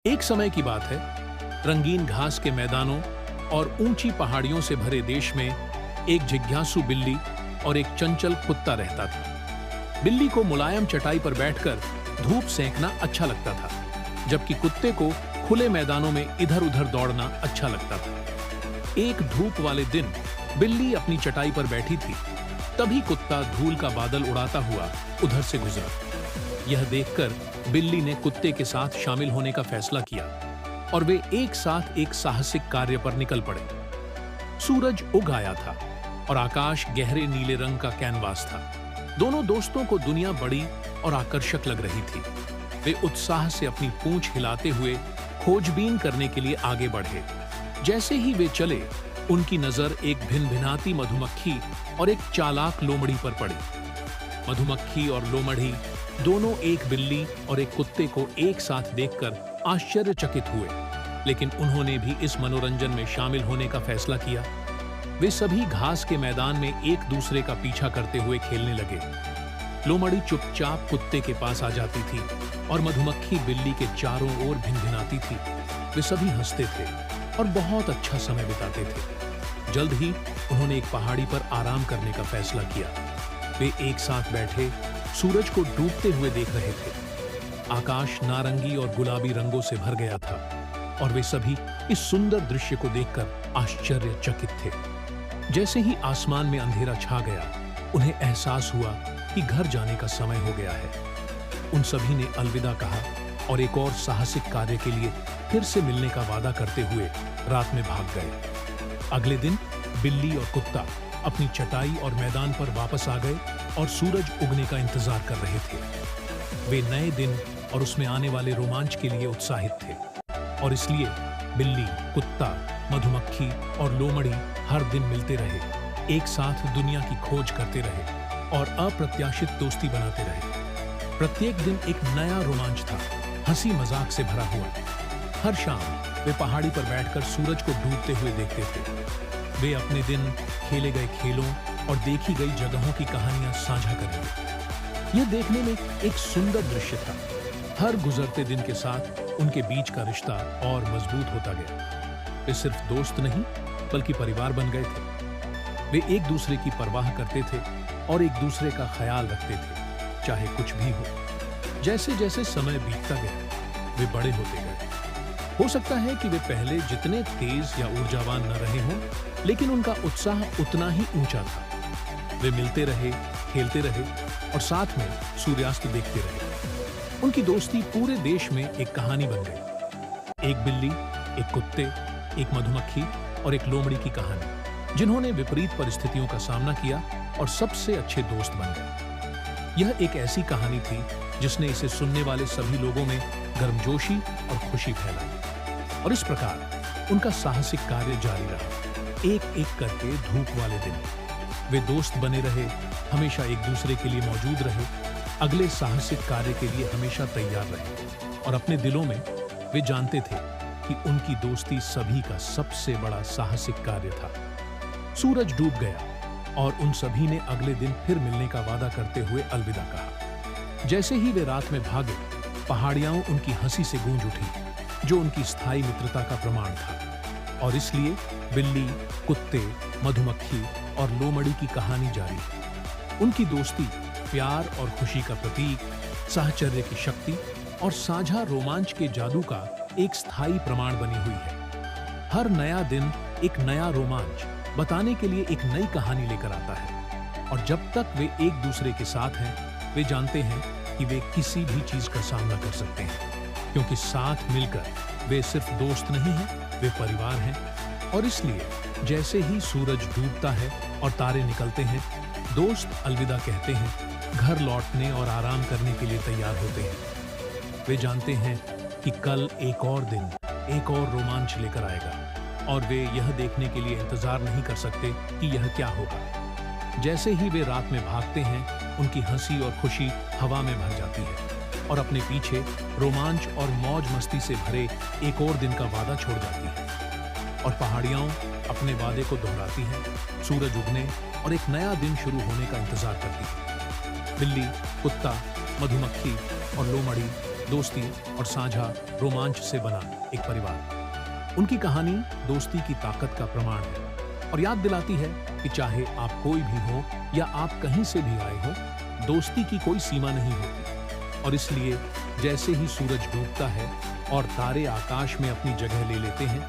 एक समय की बात है, रंगीन घास के मैदानों और ऊंची पहाड़ियों से भरे देश में एक जिज्ञासु बिल्ली और एक चंचल कुत्ता रहता था। बिल्ली को मुलायम चटाई पर बैठकर धूप सेंकना अच्छा लगता था, जबकि कुत्ते को खुले मैदानों में इधर-उधर दौड़ना अच्छा लगता था। एक धूप वाले दिन बिल्ली अपनी चटाई पर बैठी थी, तभी कुत्ता धूल का बादल उड़ाता हुआ उधर से गुजरा। यह देखकर बिल्ली ने कुत्ते के साथ शामिल होने का फैसला किया और वे एक साथ एक साहसिक कार्य पर निकल पड़े। सूरज उग आया था और आकाश गहरे नीले रंग का कैनवास था। दोनों दोस्तों को दुनिया बड़ी और आकर्षक लग रही थी। वे उत्साह से अपनी पूंछ हिलाते हुए खोजबीन करने के लिए आगे बढ़े। जैसे ही वे चले, उनकी नजर एक भिनभिनाती मधुमक्खी और एक चालाक लोमड़ी पर पड़ी। मधुमक्खी और लोमड़ी दोनों एक बिल्ली और एक कुत्ते को एक साथ देखकर आश्चर्यचकित हुए, लेकिन उन्होंने भी इस मनोरंजन में शामिल होने का फैसला किया। वे सभी घास के मैदान में एक दूसरे का पीछा करते हुए खेलने लगे। लोमड़ी चुपचाप कुत्ते के पास आ जाती थी और मधुमक्खी बिल्ली के चारों ओर भिनभिनाती थी। वे सभी हंसते थे और बहुत अच्छा समय बिताते थे। जल्द ही उन्होंने एक पहाड़ी पर आराम करने का फैसला किया। वे एक साथ बैठे सूरज को डूबते हुए देख रहे थे। आकाश नारंगी और गुलाबी रंगों से भर गया था और वे सभी इस सुंदर दृश्य को देखकर आश्चर्यचकित थे। जैसे ही आसमान में अंधेरा छा गया, उन्हें एहसास हुआ कि घर जाने का समय हो गया है। उन सभी ने अलविदा कहा और एक और साहसिक कार्य के लिए फिर से मिलने का वादा करते हुए रात में भाग गए। अगले दिन बिल्ली और कुत्ता अपनी चटाई और मैदान पर वापस आ गए और सूरज उगने का इंतजार कर रहे थे। वे नए दिन और उसमें आने वाले रोमांच के लिए उत्साहित थे और इसलिए बिल्ली, कुत्ता, मधुमक्खी और लोमड़ी हर दिन मिलते रहे, एक साथ दुनिया की खोज करते रहे और अप्रत्याशित दोस्ती बनाते रहे। प्रत्येक दिन एक नया रोमांच था, हंसी मजाक से भरा हुआ। हर शाम वे पहाड़ी पर बैठकर सूरज को डूबते हुए देखते थे। वे अपने दिन, खेले गए खेलों और देखी गई जगहों की कहानियां साझा करेंगे। यह देखने में एक सुंदर दृश्य था। हर गुजरते दिन के साथ उनके बीच का रिश्ता और मजबूत होता गया। वे सिर्फ दोस्त नहीं, बल्कि परिवार बन गए थे। वे एक दूसरे की परवाह करते थे और एक दूसरे का ख्याल रखते थे, चाहे कुछ भी हो। जैसे जैसे समय बीतता गया, वे बड़े होते गए। हो सकता है कि वे पहले जितने तेज या ऊर्जावान न रहे हों, लेकिन उनका उत्साह उतना ही ऊंचा था। वे मिलते रहे, खेलते रहे और साथ में सूर्यास्त देखते रहे। उनकी दोस्ती पूरे देश में एक कहानी बन गई। एक बिल्ली, एक कुत्ते, एक मधुमक्खी और एक लोमड़ी की कहानी, जिन्होंने विपरीत परिस्थितियों का सामना किया और सबसे अच्छे दोस्त बन गए। यह एक ऐसी कहानी थी जिसने इसे सुनने वाले सभी लोगों में गर्मजोशी और खुशी फैलाई। और इस प्रकार उनका साहसिक कार्य जारी रहा। एक एक करके धूप वाले दिन वे दोस्त बने रहे, हमेशा एक दूसरे के लिए मौजूद रहे, अगले साहसिक कार्य के लिए हमेशा तैयार रहे। और अपने दिलों में वे जानते थे कि उनकी दोस्ती सभी का सबसे बड़ा साहसिक कार्य था। सूरज डूब गया और उन सभी ने अगले दिन फिर मिलने का वादा करते हुए अलविदा कहा। जैसे ही वे रात में भागे, पहाड़ियां उनकी हंसी से गूंज उठी, जो उनकी स्थायी मित्रता का प्रमाण था। और इसलिए बिल्ली, कुत्ते, मधुमक्खी और लोमड़ी की कहानी जारी है। उनकी दोस्ती प्यार और खुशी का प्रतीक, साहचर्य की शक्ति और साझा रोमांच के जादू का एक स्थायी प्रमाण बनी हुई है। हर नया दिन एक नया रोमांच बताने के लिए एक नई कहानी लेकर आता है। और जब तक वे एक दूसरे के साथ हैं, वे जानते हैं कि वे किसी भी चीज का सामना कर सकते हैं, क्योंकि साथ मिलकर वे सिर्फ दोस्त नहीं हैं, वे परिवार हैं। और इसलिए जैसे ही सूरज डूबता है और तारे निकलते हैं, दोस्त अलविदा कहते हैं, घर लौटने और आराम करने के लिए तैयार होते हैं। वे जानते हैं कि कल एक और दिन, एक और रोमांच लेकर आएगा और वे यह देखने के लिए इंतजार नहीं कर सकते कि यह क्या होगा। जैसे ही वे रात में भागते हैं, उनकी हंसी और खुशी हवा में भर जाती है और अपने पीछे रोमांच और मौज मस्ती से भरे एक और दिन का वादा छोड़ जाती है। और पहाड़ियां अपने वादे को दोहराती हैं, सूरज उगने और एक नया दिन शुरू होने का इंतजार करती है। बिल्ली, कुत्ता, मधुमक्खी और लोमड़ी दोस्ती और साझा रोमांच से बना एक परिवार। उनकी कहानी दोस्ती की ताकत का प्रमाण है और याद दिलाती है कि चाहे आप कोई भी हो या आप कहीं से भी आए हो, दोस्ती की कोई सीमा नहीं होती। और इसलिए जैसे ही सूरज डूबता है और तारे आकाश में अपनी जगह ले लेते हैं,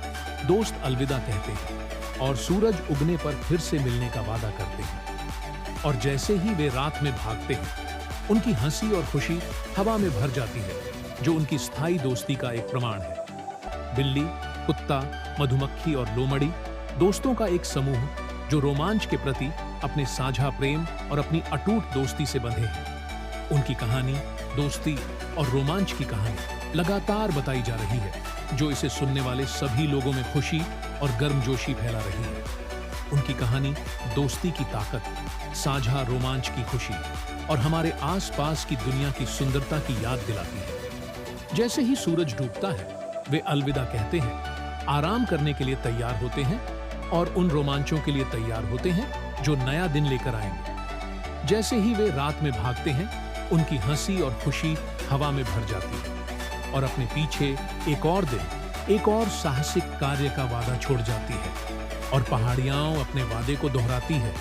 दोस्त अलविदा कहते हैं और सूरज उगने पर फिर से मिलने का वादा करते हैं। और जैसे ही वे रात में भागते हैं, उनकी हंसी और खुशी हवा में भर जाती है, जो उनकी स्थायी दोस्ती का एक प्रमाण है। बिल्ली, कुत्ता, मधुमक्खी और लोमड़ी दोस्तों का एक समूह जो रोमांच के प्रति अपने साझा प्रेम और अपनी अटूट दोस्ती से बंधे हैं। उनकी कहानी, दोस्ती और रोमांच की कहानी लगातार बताई जा रही है, जो इसे सुनने वाले सभी लोगों में खुशी और गर्मजोशी फैला रही है। उनकी कहानी दोस्ती की ताकत, साझा रोमांच की खुशी और हमारे आसपास की दुनिया की सुंदरता की याद दिलाती है। जैसे ही सूरज डूबता है, वे अलविदा कहते हैं, आराम करने के लिए तैयार होते हैं और उन रोमांचों के लिए तैयार होते हैं जो नया दिन लेकर आएंगे। जैसे ही वे रात में भागते हैं, उनकी हंसी और खुशी हवा में भर जाती है और अपने पीछे एक और दिन, एक और साहसिक कार्य का वादा छोड़ जाती है और पहाड़ियां अपने वादे को दोहराती है।